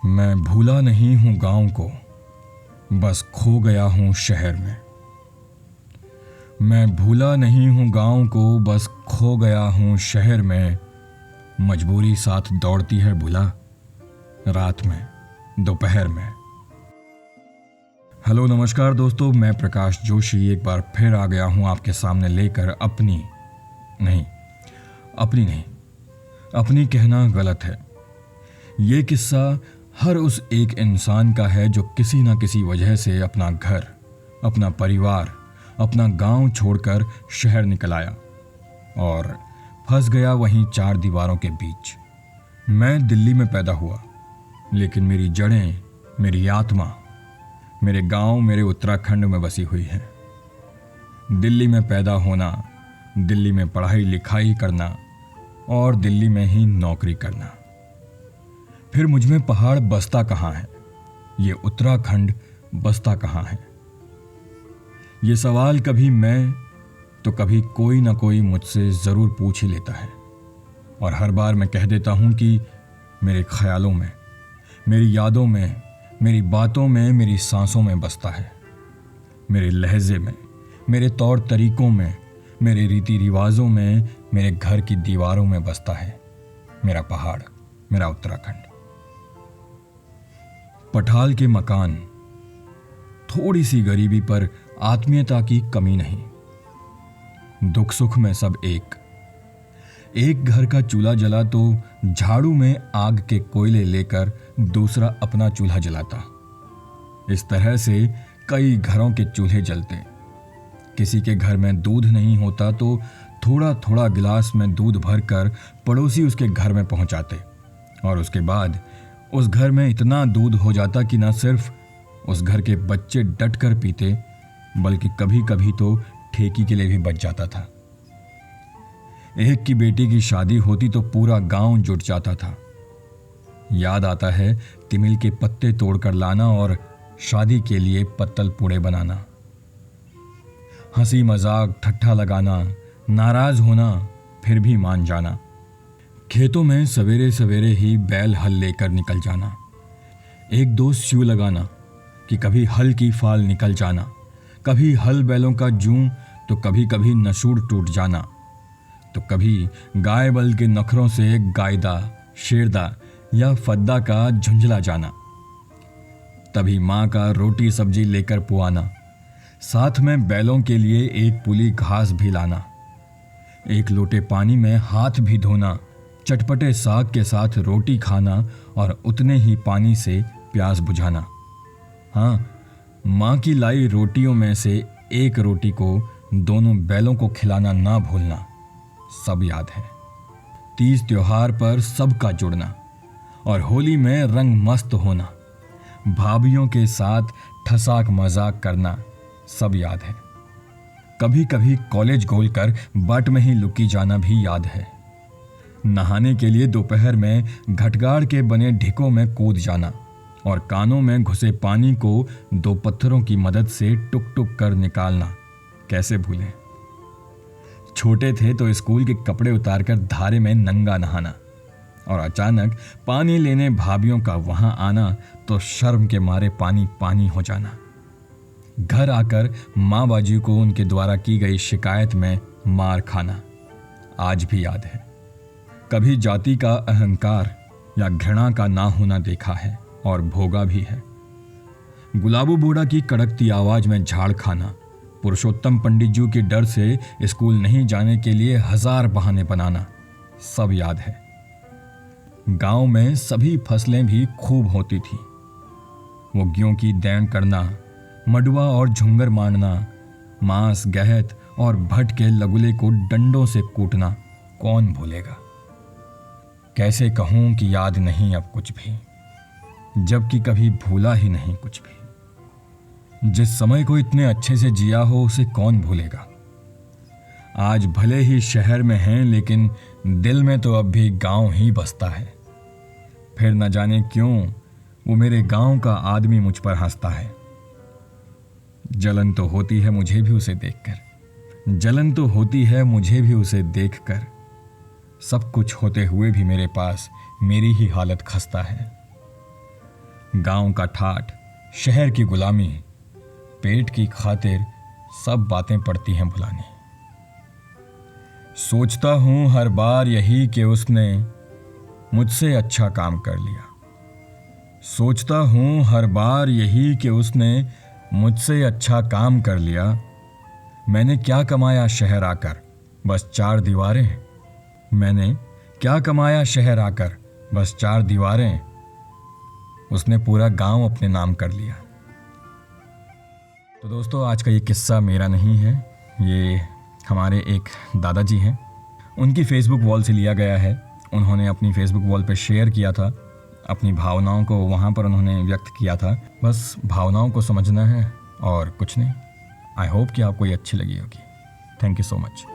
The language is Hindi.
मैं भूला नहीं हूँ गाँव को, बस खो गया हूँ शहर में। मैं भूला नहीं हूँ गाँव को, बस खो गया हूँ शहर में। मजबूरी साथ दौड़ती है भुला, रात में दोपहर में। हेलो नमस्कार दोस्तों, मैं प्रकाश जोशी एक बार फिर आ गया हूँ आपके सामने लेकर अपनी कहना गलत है। ये किस्सा हर उस एक इंसान का है जो किसी न किसी वजह से अपना घर, अपना परिवार, अपना गांव छोड़कर शहर निकल आया और फंस गया वहीं चार दीवारों के बीच। मैं दिल्ली में पैदा हुआ, लेकिन मेरी जड़ें, मेरी आत्मा मेरे गांव, मेरे उत्तराखंड में बसी हुई है। दिल्ली में पैदा होना, दिल्ली में पढ़ाई लिखाई करना और दिल्ली में ही नौकरी करना। फिर मुझ में पहाड़ बसता कहाँ है, ये उत्तराखंड बसता कहाँ है? ये सवाल कभी मैं तो कभी कोई ना कोई मुझसे ज़रूर पूछ ही लेता है, और हर बार मैं कह देता हूँ कि मेरे ख्यालों में, मेरी यादों में, मेरी बातों में, मेरी सांसों में बसता है। मेरे लहजे में, मेरे तौर तरीकों में, मेरे रीति रिवाजों में, मेरे घर की दीवारों में बसता है मेरा पहाड़, मेरा उत्तराखंड। पठाल के मकान, थोड़ी सी गरीबी पर आत्मीयता की कमी नहीं। दुख सुख में सब एक घर का चूल्हा जला तो झाड़ू में आग के कोयले लेकर दूसरा अपना चूल्हा जलाता। इस तरह से कई घरों के चूल्हे जलते। किसी के घर में दूध नहीं होता तो थोड़ा थोड़ा गिलास में दूध भरकर पड़ोसी उसके घर में पहुंचाते, और उसके बाद उस घर में इतना दूध हो जाता कि न सिर्फ उस घर के बच्चे डट कर पीते, बल्कि कभी कभी तो ठेकी के लिए भी बच जाता था। एक की बेटी की शादी होती तो पूरा गांव जुट जाता था। याद आता है तिमिल के पत्ते तोड़कर लाना और शादी के लिए पत्तल पूड़े बनाना। हंसी मजाक, ठट्ठा लगाना, नाराज होना, फिर भी मान जाना। खेतों में सवेरे सवेरे ही बैल हल लेकर निकल जाना। एक दो स्यू लगाना कि कभी हल की फाल निकल जाना, कभी हल बैलों का जूं तो कभी कभी नसूड़ टूट जाना, तो कभी गाय बल के नखरों से गायदा, शेरदा या फद्दा का झुंझला जाना। तभी माँ का रोटी सब्जी लेकर पुआना, साथ में बैलों के लिए एक पुली घास भी लाना, एक लोटे पानी में हाथ भी धोना, चटपटे साग के साथ रोटी खाना और उतने ही पानी से प्यास बुझाना। हाँ, माँ की लाई रोटियों में से एक रोटी को दोनों बैलों को खिलाना ना भूलना, सब याद है। तीज त्योहार पर सबका जुड़ना और होली में रंग मस्त होना, भाभीियों के साथ ठसाक मजाक करना, सब याद है। कभी कभी कॉलेज गोलकर बाट में ही लुकी जाना भी याद है। नहाने के लिए दोपहर में घटगाड़ के बने ढिकों में कूद जाना और कानों में घुसे पानी को दो पत्थरों की मदद से टुक टुक कर निकालना, कैसे भूलें। छोटे थे तो स्कूल के कपड़े उतारकर धारे में नंगा नहाना, और अचानक पानी लेने भाभीियों का वहां आना तो शर्म के मारे पानी पानी हो जाना। घर आकर माँ बाजी को उनके द्वारा की गई शिकायत में मार खाना, आज भी याद है। कभी जाति का अहंकार या घृणा का ना होना देखा है और भोगा भी है। गुलाबू बूढ़ा की कड़कती आवाज में झाड़ खाना, पुरुषोत्तम पंडित जी के डर से स्कूल नहीं जाने के लिए 1000 बहाने बनाना, सब याद है। गांव में सभी फसलें भी खूब होती थी। वो गेहूं की दैंड करना, मडुआ और झुंगर मारना, मांस, गहत और भट के लगुले को डंडों से कूटना, कौन भूलेगा। कैसे कहूं कि याद नहीं अब कुछ भी, जबकि कभी भूला ही नहीं कुछ भी। जिस समय को इतने अच्छे से जिया हो उसे कौन भूलेगा। आज भले ही शहर में हैं, लेकिन दिल में तो अब भी गांव ही बसता है। फिर न जाने क्यों वो मेरे गांव का आदमी मुझ पर हंसता है। जलन तो होती है मुझे भी उसे देखकर, जलन तो होती है मुझे भी उसे देखकर। सब कुछ होते हुए भी मेरे पास मेरी ही हालत खस्ता है। गांव का ठाठ, शहर की गुलामी, पेट की खातिर सब बातें पड़ती हैं भुलानी। सोचता हूं हर बार यही कि उसने मुझसे अच्छा काम कर लिया। सोचता हूं हर बार यही कि उसने मुझसे अच्छा काम कर लिया। मैंने क्या कमाया शहर आकर, बस 4 दीवारें। मैंने क्या कमाया शहर आकर, बस 4 दीवारें। उसने पूरा गांव अपने नाम कर लिया। तो दोस्तों, आज का ये किस्सा मेरा नहीं है, ये हमारे एक दादाजी हैं, उनकी फेसबुक वॉल से लिया गया है। उन्होंने अपनी फेसबुक वॉल पे शेयर किया था, अपनी भावनाओं को वहाँ पर उन्होंने व्यक्त किया था। बस भावनाओं को समझना है और कुछ नहीं। आई होप कि आपको ये अच्छी लगी होगी। Thank you so much.